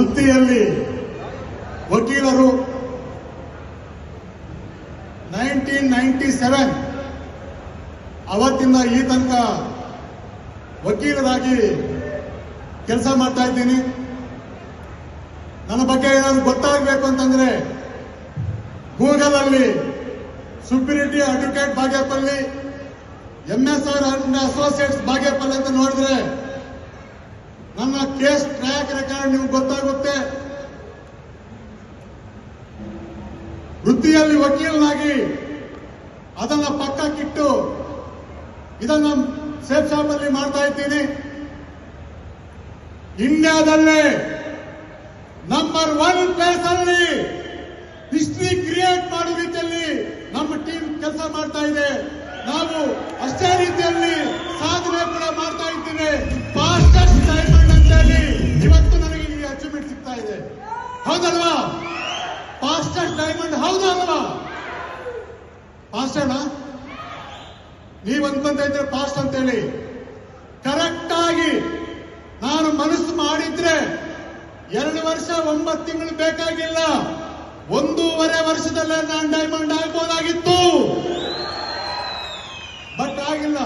ವೃತ್ತಿಯಲ್ಲಿ ವಕೀಲರು 1997 ಅವತ್ತಿಂದ ಈ ತನಕ ವಕೀಲರಾಗಿ ಕೆಲಸ ಮಾಡ್ತಾ ಇದ್ದೀನಿ. ನನ್ನ ಬಗ್ಗೆ ಏನಾದ್ರು ಗೊತ್ತಾಗಬೇಕು ಅಂತಂದ್ರೆ ಗೂಗಲ್ ಅಲ್ಲಿ Supreeti advocate Bagepalli, MSR and associates Bagepalli ಅಂತ ನೋಡಿದ್ರೆ ನನ್ನ ಕೇಸ್ ಟ್ರ್ಯಾಕ್ ರೆಕಾರ್ಡ್ ನಿಮ್ಗೆ ಗೊತ್ತಾಗುತ್ತೆ. ವೃತ್ತಿಯಲ್ಲಿ ವಕೀಲನಾಗಿ ಅದನ್ನ ಪಕ್ಕಕ್ಕಿಟ್ಟು ಇದನ್ನ ಸೇಫ್ ಶಾಪ್ ಅಲ್ಲಿ ಮಾಡ್ತಾ ಇದ್ದೀನಿ. ಇಂಡಿಯಾದಲ್ಲೇ ನಂಬರ್ 1 ಪ್ಲೇಸ್ ಅಲ್ಲಿ ಹಿಸ್ಟ್ರಿ ಕ್ರಿಯೇಟ್ ಮಾಡುವ ರೀತಿಯಲ್ಲಿ ನಮ್ಮ ಟೀಮ್ ಕೆಲಸ ಮಾಡ್ತಾ ಇದೆ. ನಾವು ಅಷ್ಟೇ ರೀತಿಯಲ್ಲಿ ಸಾಧನೆ ಕೂಡ ಮಾಡ್ತಾ ಇದ್ದೇವೆ. ಫಾಸ್ಟೆಸ್ಟ್ ಡೈಮಂಡ್ ಅಂತ ಹೇಳಿ ಇವತ್ತು ನನಗೆ ಈ ಅಚೀವ್ಮೆಂಟ್ ಸಿಗ್ತಾ ಇದೆ. ಹೌದಲ್ವಾ? ಫಾಸ್ಟೆಸ್ಟ್ ಡೈಮಂಡ್ ಹೌದಾ ಅಲ್ವಾ? ಫಾಸ್ಟ್ ಅಣ್ಣ, ನೀವು ಅನ್ಕೊಂತ ಇದ್ರೆ ಫಾಸ್ಟ್ ಅಂತ ಹೇಳಿ. ಕರೆಕ್ಟ್ ಆಗಿ ನಾನು ಮನಸ್ಸು ಮಾಡಿದ್ರೆ 2 ವರ್ಷ 9 ತಿಂಗಳು ಬೇಕಾಗಿಲ್ಲ, 1.5 ವರ್ಷದಲ್ಲೇ ನಾನು ಡೈಮಂಡ್ ಆಗ್ಬೋದಾಗಿತ್ತು. ಬಟ್ ಆಗಿಲ್ಲ.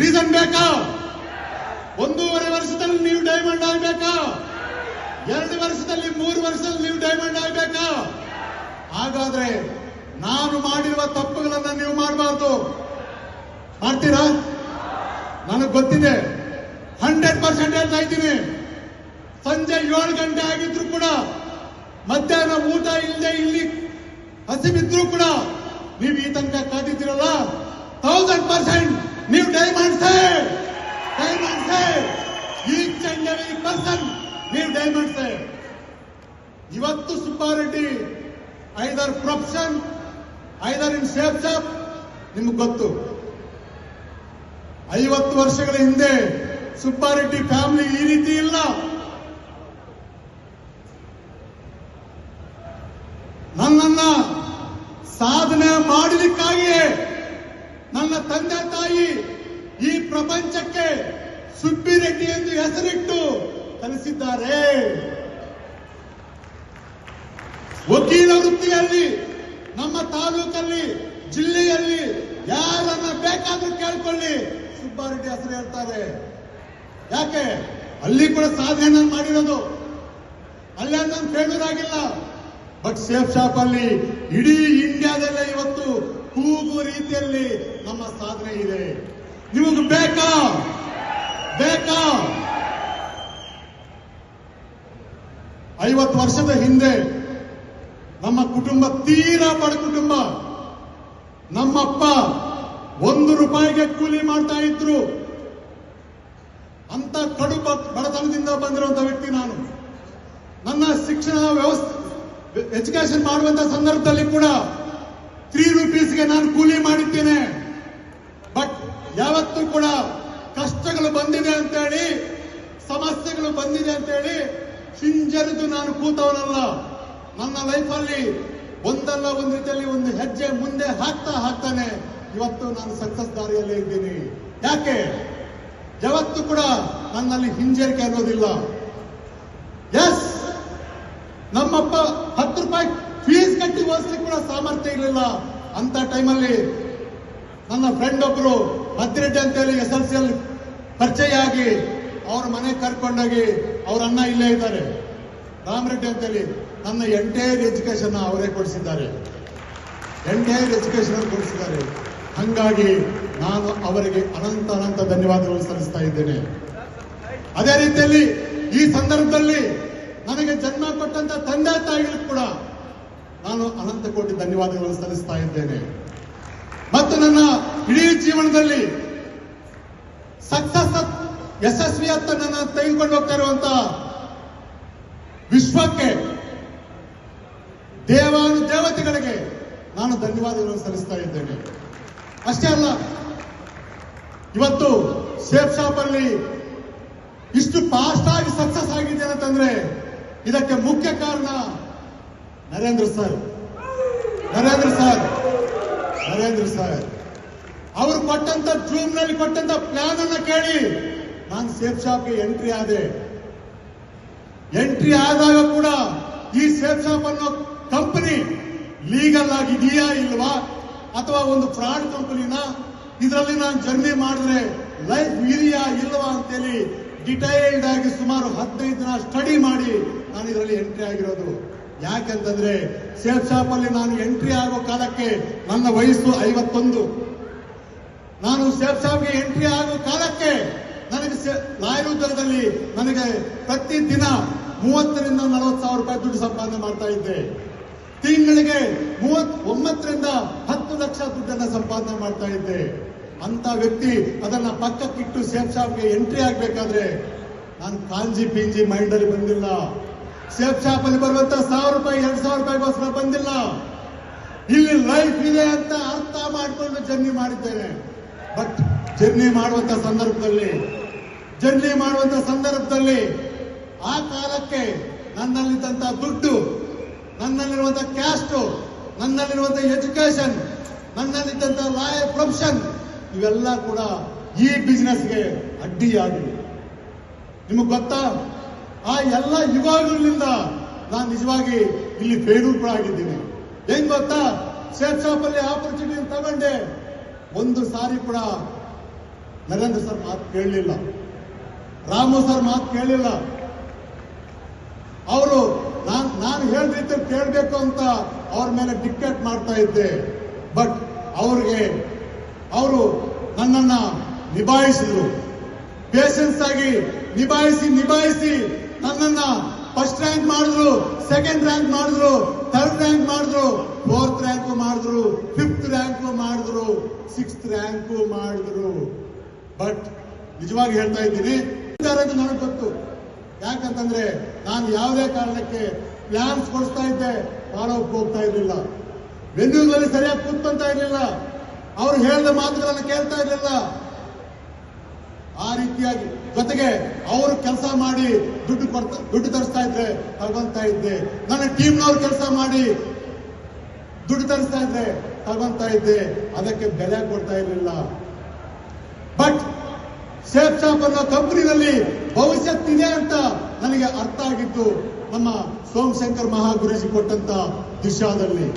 ರೀಸನ್ ಬೇಕಾ? 1.5 ವರ್ಷದಲ್ಲಿ ನೀವು ಡೈಮಂಡ್ ಆಗ್ಬೇಕಾ? 2 ವರ್ಷದಲ್ಲಿ 3 ವರ್ಷದಲ್ಲಿ ನೀವು ಡೈಮಂಡ್ ಆಗ್ಬೇಕಾ? ಹಾಗಾದ್ರೆ ನಾನು ಮಾಡಿರುವ ತಪ್ಪುಗಳನ್ನ ನೀವು ಮಾಡಬಾರ್ದು. ಮಾಡ್ತೀರಾ? ನನಗೆ ಗೊತ್ತಿದೆ. 100% ಹೇಳ್ತಾ ಇದ್ದೀನಿ. ಸಂಜೆ 7 ಗಂಟೆ ಆಗಿದ್ರು ಕೂಡ, ಮಧ್ಯಾಹ್ನ ಊಟ ಇಲ್ಲದೆ ಇಲ್ಲಿ ಹಸಿಬಿದ್ರು ಕೂಡ ನೀವು ಈ ತನಕ ಕಾದಿದ್ದೀರಲ್ಲ, 1000% ನೀವು ಡೈಮಂಡ್ಸೇ. ಈಚ್ ಅಂಡ್ ಎವ್ರಿ ಪರ್ಸನ್ ನೀವು ಡೈಮಂಡ್ಸೇ. ಇವತ್ತು ಸುಬ್ಬಾರೆಡ್ಡಿ ಐದರ್ ಪ್ರೊಫೆಷನ್ ಐದರ್ ಇನ್ ಸೇಫ್ ಶಾಪ್ ನಿಮ್ಗೆ ಗೊತ್ತು. 50 ವರ್ಷಗಳ ಹಿಂದೆ ಸುಬ್ಬಾರೆಡ್ಡಿ ಫ್ಯಾಮಿಲಿ ಈ ರೀತಿ ಇಲ್ಲ. ನನ್ನನ್ನ ಸಾಧನೆ ಮಾಡಲಿಕ್ಕಾಗಿಯೇ ನನ್ನ ತಂದೆ ತಾಯಿ ಈ ಪ್ರಪಂಚಕ್ಕೆ ಸುಬ್ಬಿರೆಡ್ಡಿ ಎಂದು ಹೆಸರಿಟ್ಟು ಕಲಿಸಿದ್ದಾರೆ. ವಕೀಲ ವೃತ್ತಿಯಲ್ಲಿ ನಮ್ಮ ತಾಲೂಕಲ್ಲಿ, ಜಿಲ್ಲೆಯಲ್ಲಿ ಯಾರನ್ನ ಬೇಕಾದ್ರೂ ಕೇಳ್ಕೊಳ್ಳಿ, ಸುಬ್ಬಾರೆಡ್ಡಿ ಹೆಸರು ಹೇಳ್ತಾರೆ. ಯಾಕೆ? ಅಲ್ಲಿ ಕೂಡ ಸಾಧನೆ ಮಾಡಿರೋದು, ಅಲ್ಲೇ ನನ್ನ ಫೇಲ್ಯೂರ್ ಆಗಿಲ್ಲ. ಬಟ್ ಸೇಫ್ ಶಾಪ್ ಅಲ್ಲಿ ಇಡೀ ಇಂಡಿಯಾದಲ್ಲೇ ಇವತ್ತು ಕೂಗುವ ರೀತಿಯಲ್ಲಿ ನಮ್ಮ ಸಾಧನೆ ಇದೆ. ನಿಮಗೆ ಬೇಕಾ? 50 ವರ್ಷದ ಹಿಂದೆ ನಮ್ಮ ಕುಟುಂಬ ತೀರಾ ಬಡ ಕುಟುಂಬ. ನಮ್ಮಪ್ಪ 1 ರೂಪಾಯಿಗೆ ಕೂಲಿ ಮಾಡ್ತಾ ಇದ್ರು. ಅಂತ ಕಡು ಬಡತನದಿಂದ ಬಂದಿರುವಂತ ವ್ಯಕ್ತಿ ನಾನು. ನನ್ನ ಶಿಕ್ಷಣ ವ್ಯವಸ್ಥೆ ಎಜುಕೇಶನ್ ಮಾಡುವಂತ ಸಂದರ್ಭದಲ್ಲಿ ಕೂಡ 3 ರೂಪೀಸ್ಗೆ ನಾನು ಕೂಲಿ ಮಾಡಿದ್ದೇನೆ. ಬಟ್ ಯಾವತ್ತೂ ಕೂಡ ಕಷ್ಟಗಳು ಬಂದಿದೆ ಅಂತೇಳಿ, ಸಮಸ್ಯೆಗಳು ಬಂದಿದೆ ಅಂತೇಳಿ ಹಿಂಜರಿದು ನಾನು ಕೂತವನಲ್ಲ. ನನ್ನ ಲೈಫಲ್ಲಿ ಒಂದಲ್ಲ ಒಂದು ರೀತಿಯಲ್ಲಿ ಒಂದು ಹೆಜ್ಜೆ ಮುಂದೆ ಹಾಕ್ತಾನೆ ಇವತ್ತು ನಾನು ಸಕ್ಸಸ್ ದಾರಿಯಲ್ಲೇ ಇದ್ದೀನಿ. ಯಾಕೆ? ಯಾವತ್ತೂ ಕೂಡ ನನ್ನಲ್ಲಿ ಹಿಂಜರಿಕೆ ಅನ್ನೋದಿಲ್ಲ. ಎಸ್, ನಮ್ಮಪ್ಪ 10 ರೂಪಾಯಿ ಫೀಸ್ ಕಟ್ಟಿ ಓದಿಸ್ಲಿಕ್ಕೆ ಕೂಡ ಸಾಮರ್ಥ್ಯ ಇರಲಿಲ್ಲ. ಅಂತ ಟೈಮಲ್ಲಿ ನನ್ನ ಫ್ರೆಂಡ್ ಒಬ್ರು ಮದ್ರೆಡ್ಡಿ ಅಂತೇಳಿ SLC ಅಲ್ಲಿ ಪರಿಚಯ ಆಗಿ ಅವ್ರ ಮನೆ ಕರ್ಕೊಂಡೋಗಿ, ಅವ್ರ ಅಣ್ಣ ಇಲ್ಲೇ ಇದ್ದಾರೆ, ರಾಮರೆಡ್ಡಿ ಅಂತೇಳಿ, ನನ್ನ ಎಂಟೈರ್ ಎಜುಕೇಶನ್ ಅವರೇ ಕೊಡಿಸಿದ್ದಾರೆ. ಹಂಗಾಗಿ ನಾನು ಅವರಿಗೆ ಅನಂತ ಧನ್ಯವಾದಗಳು ಸಲ್ಲಿಸ್ತಾ ಇದ್ದೇನೆ. ಅದೇ ರೀತಿಯಲ್ಲಿ ಈ ಸಂದರ್ಭದಲ್ಲಿ ನನಗೆ ಜನ್ಮ ಕೊಟ್ಟಂತ ತಂದೆ ತಾಯಿಗಳು ಕೂಡ ನಾನು ಅನಂತ ಕೋಟಿ ಧನ್ಯವಾದಗಳು ಸಲ್ಲಿಸ್ತಾ ಇದ್ದೇನೆ. ಮತ್ತು ನನ್ನ ಇಡೀ ಜೀವನದಲ್ಲಿ ಸಕ್ಸಸ್ ಯಶಸ್ವಿಯತ್ತ ನನ್ನ ತೆಗೆದುಕೊಂಡು ಹೋಗ್ತಾ ಇರುವಂತ ವಿಶ್ವಕ್ಕೆ, ದೇವತೆಗಳಿಗೆ ನಾನು ಧನ್ಯವಾದಗಳನ್ನು ಸಲ್ಲಿಸ್ತಾ ಇದ್ದೇನೆ. ಅಷ್ಟೇ ಅಲ್ಲ, ಇವತ್ತು ಸೇಫ್ ಶಾಪ್ ಅಲ್ಲಿ ಇಷ್ಟು ಫಾಸ್ಟ್ ಆಗಿ ಸಕ್ಸಸ್ ಆಗಿದೆ ಅಂತಂದ್ರೆ ಇದಕ್ಕೆ ಮುಖ್ಯ ಕಾರಣ ನರೇಂದ್ರ ಸರ್. ಅವರು ಕೊಟ್ಟಂತ ಜೂಮ್ನಲ್ಲಿ ಕೊಟ್ಟಂತ ಪ್ಲಾನ್ ಅನ್ನ ಕೇಳಿ ನಾನು ಸೇಫ್ ಶಾಪ್ಗೆ ಎಂಟ್ರಿ ಆದೆ. ಎಂಟ್ರಿ ಆದಾಗ ಕೂಡ ಈ ಸೇಫ್ ಶಾಪ್ ಅನ್ನೋ ಕಂಪನಿ ಲೀಗಲ್ ಆಗಿದೆಯಾ ಇಲ್ವಾ ಅಥವಾ ಒಂದು ಫ್ರಾಡ್ ಕಂಪನಿನ, ಇದರಲ್ಲಿ ನಾನು ಜರ್ನಿ ಮಾಡಿದ್ರೆ ಲೈಫ್ ಇದೆಯಾ ಇಲ್ವಾ ಅಂತೇಳಿ ಡಿಟೈಲ್ಡ್ ಆಗಿ ಸುಮಾರು 15 ದಿನ ಸ್ಟಡಿ ಮಾಡಿ ನಾನು ಇದರಲ್ಲಿ ಎಂಟ್ರಿ ಆಗಿರೋದು. ಯಾಕಂತಂದ್ರೆ ಸೇಫ್ ಶಾಪ್ ಅಲ್ಲಿ ನಾನು ಎಂಟ್ರಿ ಆಗೋ ಕಾಲಕ್ಕೆ ನನ್ನ ವಯಸ್ಸು 51. ನಾನು ಸೇಫ್ ಶಾಪ್ಗೆ ಎಂಟ್ರಿ ಆಗೋ ಕಾಲಕ್ಕೆ ನನಗೆ ಲಾಯರ್ ಉದ್ಯೋಗದಲ್ಲಿ ನನಗೆ ಪ್ರತಿ ದಿನ 30 ರಿಂದ 40 ಸಾವಿರ ರೂಪಾಯಿ ದುಡ್ಡು ಸಂಪಾದನೆ ಮಾಡ್ತಾ ಇದ್ದೆ. ತಿಂಗಳಿಗೆ 39 ರಿಂದ 10 ಲಕ್ಷ ದುಡ್ಡನ್ನ ಸಂಪಾದನೆ ಮಾಡ್ತಾ ಇದ್ದೆ. ಅಂತ ವ್ಯಕ್ತಿ ಅದನ್ನ ಪಕ್ಕಕ್ಕಿಟ್ಟು ಸೇಫ್ ಶಾಪ್ಗೆ ಎಂಟ್ರಿ ಆಗ್ಬೇಕಾದ್ರೆ ನಾನು ಕಾಂಜಿ ಪಿಂಜಿ ಮೈಂಡ್ ಅಲ್ಲಿ ಬಂದಿಲ್ಲ. ಸೇಫ್ ಶಾಪ್ ಅಲ್ಲಿ ಬರುವಂತ 1000 ರೂಪಾಯಿ 2000 ರೂಪಾಯಿಗೋಸ್ಕರ ಬಂದಿಲ್ಲ. ಇಲ್ಲಿ ಲೈಫ್ ಇದೆ ಅಂತ ಅರ್ಥ ಮಾಡಿಕೊಂಡು ಜರ್ನಿ ಮಾಡಿದ್ದೇನೆ. ಬಟ್ ಜರ್ನಿ ಮಾಡುವಂತ ಸಂದರ್ಭದಲ್ಲಿ ಆ ಕಾಲಕ್ಕೆ ನನ್ನಲ್ಲಿದ್ದಂತ ದುಡ್ಡು, ನನ್ನಲ್ಲಿರುವಂತ ಕ್ಯಾಸ್ಟ್, ನನ್ನಲ್ಲಿರುವಂತ ಎಜುಕೇಶನ್, ನನ್ನಲ್ಲಿದ್ದಂತ ಲಾಯರ್ ಪ್ರೊಫೆಷನ್ ಇವೆಲ್ಲ ಕೂಡ ಈ ಬಿಸ್ನೆಸ್ಗೆ ಅಡ್ಡಿಯಾಗಿವೆ. ನಿಮಗೆ ಗೊತ್ತಾ, ಆ ಎಲ್ಲ ಯುಗಗಳಿಂದ ನಾನು ನಿಜವಾಗಿ ಇಲ್ಲಿ ಫೇಲ್ಯೂರ್ ಕೂಡ ಆಗಿದ್ದೀನಿ. ಏನ್ ಗೊತ್ತಾ, ಸೇಫ್ ಶಾಪ್ ಅಲ್ಲಿ ಆಪರ್ಚುನಿಟಿ ತಗೊಂಡೆ, ಒಂದು ಸಾರಿ ಕೂಡ ನರೇಂದ್ರ ಸರ್ ಮಾತು ಕೇಳಲಿಲ್ಲ, ರಾಮು ಸರ್ ಮಾತು ಕೇಳಲಿಲ್ಲ. ಅವರು ನಾನು ಹೇಳಿದ ರೀತಿ ಕೇಳಬೇಕು ಅಂತ ಅವ್ರ ಮೇಲೆ ಡಿಕ್ಟೇಟ್ ಮಾಡ್ತಾ ಇದ್ದೆ. ಬಟ್ ಅವರು ನನ್ನನ್ನ ನಿಭಾಯಿಸಿದ್ರು. ಪೇಷನ್ಸ್ ಆಗಿ ನಿಭಾಯಿಸಿ ನನ್ನನ್ನ ಫಸ್ಟ್ ರ್ಯಾಂಕ್ ಮಾಡಿದ್ರು, ಸೆಕೆಂಡ್ ರ್ಯಾಂಕ್ ಮಾಡಿದ್ರು, ಥರ್ಡ್ ರ್ಯಾಂಕ್ ಮಾಡಿದ್ರು, 4th ರ್ಯಾಂಕ್ ಮಾಡಿದ್ರು, 5th ರ್ಯಾಂಕ್ ಮಾಡಿದ್ರು, 6th ರ್ಯಾಂಕ್ ಮಾಡಿದ್ರು. ಬಟ್ ನಿಜವಾಗಿ ಹೇಳ್ತಾ ಇದ್ದೀನಿ, ನನಗೆ ಗೊತ್ತು. ಯಾಕಂತಂದ್ರೆ ನಾನು ಯಾವುದೇ ಕಾರಣಕ್ಕೆ ಪ್ಲಾನ್ಸ್ ಕೊಡಿಸ್ತಾ ಇದ್ದೆ, ಫಾಲೋ ಅಪ್ ಹೋಗ್ತಾ ಇರಲಿಲ್ಲ. ವೆನ್ಯೂಗಳಲ್ಲಿ ಸರಿಯಾಗಿ ಕೂತ್ಕೊಂತ ಇರಲಿಲ್ಲ, ಅವ್ರು ಹೇಳಿದ ಮಾತುಗಳನ್ನು ಕೇಳ್ತಾ ಇರಲಿಲ್ಲ. ಆ ರೀತಿಯಾಗಿ ಜೊತೆಗೆ ಅವರು ಕೆಲಸ ಮಾಡಿ ದುಡ್ಡು ತರಿಸ್ತಾ ಇದ್ರೆ ತಗೊಂತಾ ಇದ್ದೆ. ನನ್ನ ಟೀಮ್ನವ್ರು ಕೆಲಸ ಮಾಡಿ ದುಡ್ಡು ತರಿಸ್ತಾ ಇದ್ರೆ ತಗೊಂತಾ ಇದ್ದೆ. ಅದಕ್ಕೆ ಬೆಲೆ ಕೊಡ್ತಾ ಇರಲಿಲ್ಲ. ಬಟ್ ಸೇಫ್ ಶಾಪ್ ಅನ್ನೋ ಕಂಪನಿನಲ್ಲಿ ಭವಿಷ್ಯತ್ತಿದೆ ಅಂತ ನನಗೆ ಅರ್ಥ ಆಗಿತ್ತು ನಮ್ಮ ಸೋಮಶೇಖರ್ ಮಹಾಗುರುಜಿ ಕೊಟ್ಟಂತ ದಿಶಾದಲ್ಲಿ.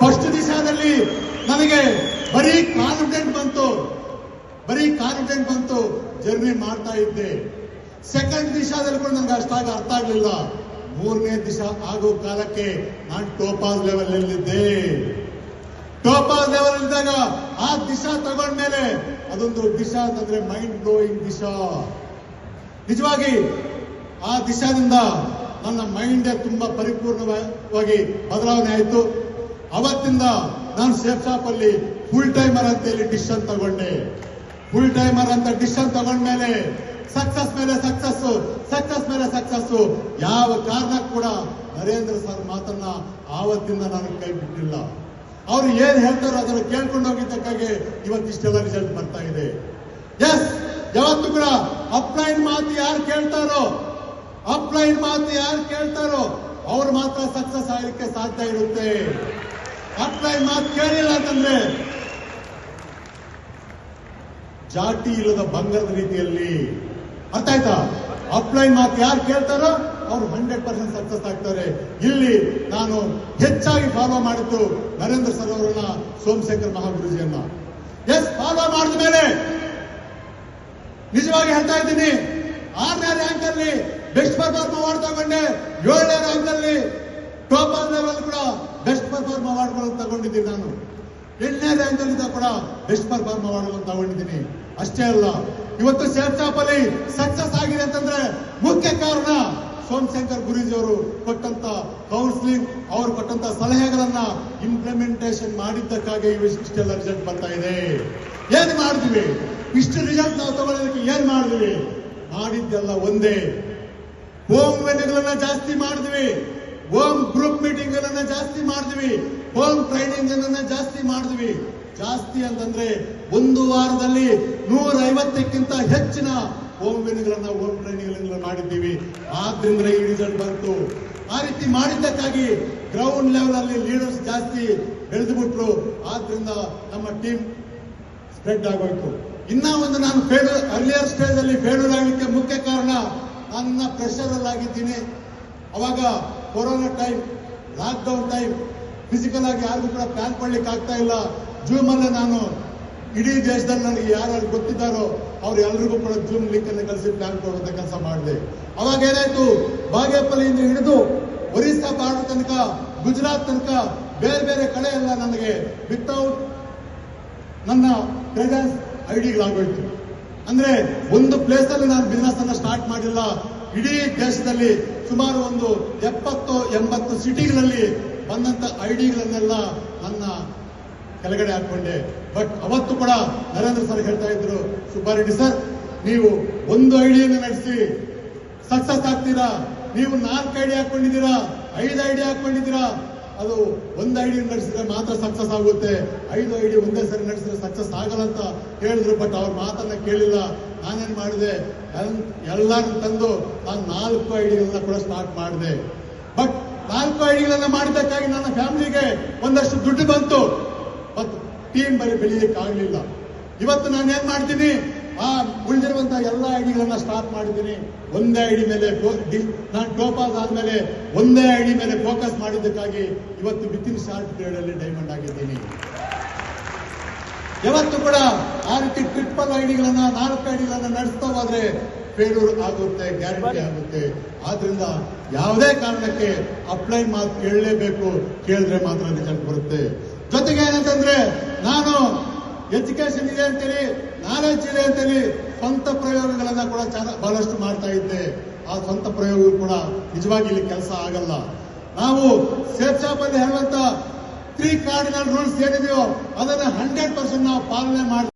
ಫಸ್ಟ್ ದಿಶಾದಲ್ಲಿ ನನಗೆ ಬರೀ ಕಾನ್ಫಿಡೆಂಟ್ ಬಂತು, ಜರ್ನಿ ಮಾಡ್ತಾ ಇದ್ದೆ. ಸೆಕೆಂಡ್ ದಿಶಾದಲ್ಲಿ ಕೂಡ ನನಗೆ ಅಷ್ಟಾಗಿ ಅರ್ಥ ಆಗಲಿಲ್ಲ. 3ನೇ ದಿಶಾ ಆಗೋ ಕಾಲಕ್ಕೆ ನಾನು ಟೋಪಾಸ್ ಲೆವೆಲ್ ಅಲ್ಲಿದ್ದೆ. ಟೋಪಾಸ್ ಲೆವೆಲ್ ಇದ್ದಾಗ ಆ ದಿಶಾ ತಗೊಂಡ್ಮೇಲೆ ಅದೊಂದು ದಿಶಾ ಅಂತಂದ್ರೆ ಮೈಂಡ್ ಬ್ಲೋಯಿಂಗ್ ದಿಶಾ. ನಿಜವಾಗಿ ಆ ದಿಶಾದಿಂದ ನನ್ನ ಮೈಂಡ್ ತುಂಬಾ ಪರಿಪೂರ್ಣವಾಗಿ ಬದಲಾವಣೆ ಆಯಿತು. ಅವತ್ತಿಂದ ನಾನು ಸೇಫ್ ಶಾಪ್ ಅಲ್ಲಿ ಫುಲ್ ಟೈಮರ್ ಅಂತ ಹೇಳಿ ಡಿಸಿಷನ್ ತಗೊಂಡೆ. ಫುಲ್ ಟೈಮರ್ ಅಂತ ಡಿಸಿಷನ್ ತಗೊಂಡ್ಮೇಲೆ ಸಕ್ಸಸ್ ಮೇಲೆ ಸಕ್ಸಸ್. ಯಾವ ಕಾರಣಕ್ಕೂ ಕೂಡ ನರೇಂದ್ರ ಸರ್ ಮಾತನ್ನ ಆವತ್ತಿಂದ ನಾನು ಕೈ ಬಿಟ್ಟಿಲ್ಲ. ಅವ್ರು ಏನ್ ಹೇಳ್ತಾರೋ ಅದನ್ನು ಕೇಳ್ಕೊಂಡು ಹೋಗಿದ್ದಕ್ಕಾಗಿ ಇವತ್ತಿಷ್ಟೆಲ್ಲ ರಿಸಲ್ಟ್ ಬರ್ತಾ ಇದೆ. ಎಸ್, ಯಾವತ್ತು ಕೂಡ ಅಪ್ಲೈನ್ ಮಾತು ಯಾರು ಕೇಳ್ತಾರೋ ಅವ್ರು ಮಾತ್ರ ಸಕ್ಸಸ್ ಆಗಲಿಕ್ಕೆ ಸಾಧ್ಯ ಇರುತ್ತೆ. ಅಪ್ಲೈನ್ ಮಾತು ಕೇಳಿಲ್ಲ ಅಂತಂದ್ರೆ ಜಾಟಿ ಇಲ್ಲದ ಬಂಗಾರದ ರೀತಿಯಲ್ಲಿ, ಅರ್ಥ ಆಯ್ತಾ? ಅಪ್ಲೈನ್ ಮಾತು ಯಾರು ಕೇಳ್ತಾರೋ ಅವ್ರು 100% ಸಕ್ಸಸ್ ಆಗ್ತಾರೆ. ಇಲ್ಲಿ ನಾನು ಹೆಚ್ಚಾಗಿ ಫಾಲೋ ಮಾಡಿದ್ದು ನರೇಂದ್ರ ಸರ್ ಅವರನ್ನ, ಸೋಮಶೇಖರ್ ಮಹಾಗುರುಜಿಯನ್ನ. ಎಸ್, ಫಾಲೋ ಮಾಡಿದ ಮೇಲೆ ನಿಜವಾಗಿ ಹೇಳ್ತಾ ಇದ್ದೀನಿ, 6ನೇ ರ್ಯಾಂಕ್ ಅಲ್ಲಿ ಬೆಸ್ಟ್ ಪರ್ಫಾರ್ಮ್ ಅವಾರ್ಡ್ ತಗೊಂಡೆ. 7ನೇ ರ್ಯಾಂಕ್ ಅಲ್ಲಿ ಟೋಪಾಸ್ ಲೆವೆಲ್ ಕೂಡ ಬೆಸ್ಟ್ ಪರ್ಫಾರ್ಮ್ ಅವಾರ್ಡ್ಗಳನ್ನು ತಗೊಂಡಿದ್ದೀನಿ ನಾನು. 8ನೇ ರ್ಯಾಂಕ್ ಅಲ್ಲಿ ಕೂಡ ಬೆಸ್ಟ್ ಪರ್ಫಾರ್ಮ್ ಅವಾರ್ಡ್ಗಳನ್ನು ತಗೊಂಡಿದ್ದೀನಿ. ಅಷ್ಟೇ ಅಲ್ಲ, ಇವತ್ತು ಸೇಫ್ ಶಾಪ್ ಅಲ್ಲಿ ಸಕ್ಸಸ್ ಆಗಿದೆ ಅಂತಂದ್ರೆ ಮುಖ್ಯ ಕಾರಣ ಸೋಮಶೇಖರ್ ಗುರೂಜಿ ಅವರು ಕೊಟ್ಟಂತ ಕೌನ್ಸಿಲಿಂಗ್, ಅವರು ಕೊಟ್ಟಂತ ಸಲಹೆಗಳನ್ನ ಇಂಪ್ಲಿಮೆಂಟೇಷನ್ ಮಾಡಿದ್ದಕ್ಕಾಗಿ ಇಷ್ಟೆಲ್ಲ ರಿಸಲ್ಟ್ ಬರ್ತಾ ಇದೆ. ಏನ್ ಮಾಡಿದ್ವಿ? ಇಷ್ಟು ರಿಸಲ್ಟ್ ನಾವು ತಗೊಳ್ಳೋದಕ್ಕೆ ಏನ್ ಮಾಡಿದ್ವಿ? ಮಾಡಿದ್ದೆಲ್ಲ ಒಂದೇ. ಹೋಮ್ ವೆನ್ಯೂಗಳನ್ನ ಜಾಸ್ತಿ ಮಾಡಿದ್ವಿ, ಹೋಮ್ ಗ್ರೂಪ್ ಮೀಟಿಂಗ್ ಗಳನ್ನ ಜಾಸ್ತಿ ಮಾಡಿದ್ವಿ, ಹೋಮ್ ಟ್ರೈನಿಂಗ್ ಅನ್ನ ಜಾಸ್ತಿ ಮಾಡಿದ್ವಿ. ಜಾಸ್ತಿ ಅಂತಂದ್ರೆ ಒಂದು ವಾರದಲ್ಲಿ 150ಕ್ಕಿಂತ ಹೆಚ್ಚಿನ ಹೋಮ್ ವೆನ್ಯೂಗಳನ್ನ, ಹೋಮ್ ಟ್ರೈನಿಂಗ್ ಮಾಡಿದ್ದೀವಿ. ಆದ್ರಿಂದ ಈ ರಿಸಲ್ಟ್ ಬಂತು. ಆ ರೀತಿ ಮಾಡಿದ್ದಕ್ಕಾಗಿ ಗ್ರೌಂಡ್ ಲೆವೆಲ್ ಅಲ್ಲಿ ಲೀಡರ್ಸ್ ಜಾಸ್ತಿ ಬೆಳೆದುಬಿಟ್ರು. ಆದ್ರಿಂದ ನಮ್ಮ ಟೀಮ್ ಸ್ಪ್ರೆಡ್ ಆಗೋಯ್ತು. ಇನ್ನ ಒಂದು ನಾನು ಅರ್ಲಿಯರ್ ಸ್ಟೇಜ್ ಅಲ್ಲಿ ಫೇಲ್ಯೂರ್ ಆಗಲಿಕ್ಕೆ ಮುಖ್ಯ ಕಾರಣ ನನ್ನ ಪ್ರೆಷರ್ ಅಲ್ಲಿ ಆಗಿದ್ದೀನಿ. ಅವಾಗ corona time, lockdown time, physical ಆಗಿ ಯಾರಿಗೂ ಕೂಡ ಪ್ಲಾನ್ ಮಾಡ್ಲಿಕ್ಕೆ ಆಗ್ತಾ ಇಲ್ಲ. ಜೂಮ್ ಅಲ್ಲೇ ನಾನು ಇಡೀ ದೇಶದಲ್ಲಿ ನನಗೆ ಯಾರ್ಯಾರು ಗೊತ್ತಿದ್ದಾರೋ ಅವ್ರು ಎಲ್ರಿಗೂ ಕೂಡ ಜೂಮ್ ಲಿಂಕ್ ಅನ್ನು ಕಳಿಸಿ ಪ್ಲಾನ್ ಕೊಡುವಂತ ಕೆಲಸ ಮಾಡಿದೆ. ಅವಾಗ ಏನಾಯ್ತು, ಬಾಗೇಪಲ್ಲಿಯಿಂದ ಹಿಡಿದು ಒರಿಸ್ಸಾ ಬಾರ್ಡರ್ ತನಕ, ಗುಜರಾತ್ ತನಕ ಬೇರೆ ಬೇರೆ ಕಡೆ ಎಲ್ಲ ನನಗೆ ವಿತೌಟ್ ನನ್ನ ಪ್ರೆಸೆನ್ಸ್ ಐಡಿಗಳಾಗೋಯ್ತು. ಅಂದ್ರೆ ಒಂದು ಪ್ಲೇಸ್ ಅಲ್ಲಿ ನಾನು ಬಿಸ್ನೆಸ್ ಅನ್ನ ಸ್ಟಾರ್ಟ್ ಮಾಡಿಲ್ಲ. ಇಡೀ ದೇಶದಲ್ಲಿ ಸುಮಾರು ಒಂದು 70-80 ಸಿಟಿಗಳಲ್ಲಿ ಬಂದಂತ ಐಡಿಗಳನ್ನೆಲ್ಲ ನನ್ನ ಕೆಳಗಡೆ ಹಾಕೊಂಡೆ. ಬಟ್ ಅವತ್ತು ಕೂಡ ನರೇಂದ್ರ ಸರ್ ಹೇಳ್ತಾ ಇದ್ರು, ಸುಬ್ಬಾರೆಡ್ಡಿ ಸರ್ ನೀವು ಒಂದು ಐಡಿಯನ್ನು ನಡೆಸಿ ಸಕ್ಸಸ್ ಆಗ್ತೀರಾ, ನೀವು 4 ಐಡಿ ಹಾಕೊಂಡಿದ್ದೀರಾ, 5 ಐಡಿ ಹಾಕೊಂಡಿದ್ದೀರಾ, ಅದು ಒಂದು ಐಡಿ ನಡೆಸಿದ್ರೆ ಮಾತ್ರ ಸಕ್ಸಸ್ ಆಗುತ್ತೆ, 5 ಐಡಿ ಒಂದೇ ಸರಿ ನಡೆಸಿದ್ರೆ ಸಕ್ಸಸ್ ಆಗಲ್ಲ ಅಂತ ಹೇಳಿದ್ರು. ಬಟ್ ಅವ್ರ ಮಾತನ್ನ ಕೇಳಿಲ್ಲ. ನಾನೇನ್ ಮಾಡಿದೆ, ಎಲ್ಲಾನು ತಂದು ನಾನು 4 ಐಡಿಗಳನ್ನ ಕೂಡ ಸ್ಟಾರ್ಟ್ ಮಾಡಿದೆ. ಬಟ್ 4 ಐಡಿಗಳನ್ನ ಮಾಡಬೇಕಾಗಿ ನನ್ನ ಫ್ಯಾಮಿಲಿಗೆ ಒಂದಷ್ಟು ದುಡ್ಡು ಬಂತು, ಬಟ್ ಟೀಮ್ ಬೆಳೀಲಿಕ್ಕೆ ಆಗಲಿಲ್ಲ. ಇವತ್ತು ನಾನು ಏನ್ ಮಾಡ್ತೀನಿ, ಆ ಉಳಿದಿರುವಂತಹ ಎಲ್ಲ ಐಡಿಗಳನ್ನ ಸ್ಟಾಪ್ ಮಾಡಿದ್ದೀನಿ. ಒಂದೇ ಐಡಿ ಮೇಲೆ ನಾನು ಟೋಪಾಸ್ ಆದ್ಮೇಲೆ ಒಂದೇ ಐಡಿ ಮೇಲೆ ಫೋಕಸ್ ಮಾಡಿದ್ದಕ್ಕಾಗಿ ಇವತ್ತು ವಿತಿನ್ ಶಾರ್ಟ್ ಪೀರಿಯಡ್ ಅಲ್ಲಿ ಡೈಮಂಡ್ ಆಗಿದ್ದೀನಿ. ಯಾವತ್ತು ಕೂಡ ಆ ರೀತಿ ಟ್ರಿಪಲ್ ಐಡಿಗಳನ್ನ 4 ಐಡಿಗಳನ್ನ ನಡೆಸ್ತಾ ಹೋದ್ರೆ ಫೇಲ್ಯೂರ್ ಆಗುತ್ತೆ, ಗ್ಯಾರಂಟಿ ಆಗುತ್ತೆ. ಆದ್ರಿಂದ ಯಾವುದೇ ಕಾರಣಕ್ಕೆ ಅಪ್ಲೈ ಮಾತು ಕೇಳಲೇಬೇಕು, ಕೇಳಿದ್ರೆ ಮಾತ್ರ ರಿಸಲ್ಟ್ ಬರುತ್ತೆ. ಜೊತೆಗೆ ಏನಂತಂದ್ರೆ, ನಾನು ಎಜುಕೇಶನ್ ಇದೆ ಅಂತೇಳಿ, ನಾಲೆಡ್ಜ್ ಇದೆ ಅಂತೇಳಿ ಸ್ವಂತ ಪ್ರಯೋಗಗಳನ್ನ ಕೂಡ ಬಹಳಷ್ಟು ಮಾಡ್ತಾ ಇದ್ದೆ. ಆ ಸ್ವಂತ ಪ್ರಯೋಗ ಕೂಡ ನಿಜವಾಗಿ ಇಲ್ಲಿ ಕೆಲಸ ಆಗಲ್ಲ. ನಾವು ಸೇಫ್ ಶಾಪ್ ಅಲ್ಲಿ ಹೇಳುವಂತ 3 ಕಾರ್ಡಿನಲ್ ರೂಲ್ಸ್ ಏನಿದೆಯೋ ಅದನ್ನ 100% ನಾವು ಪಾಲನೆ ಮಾಡ್ತೀವಿ.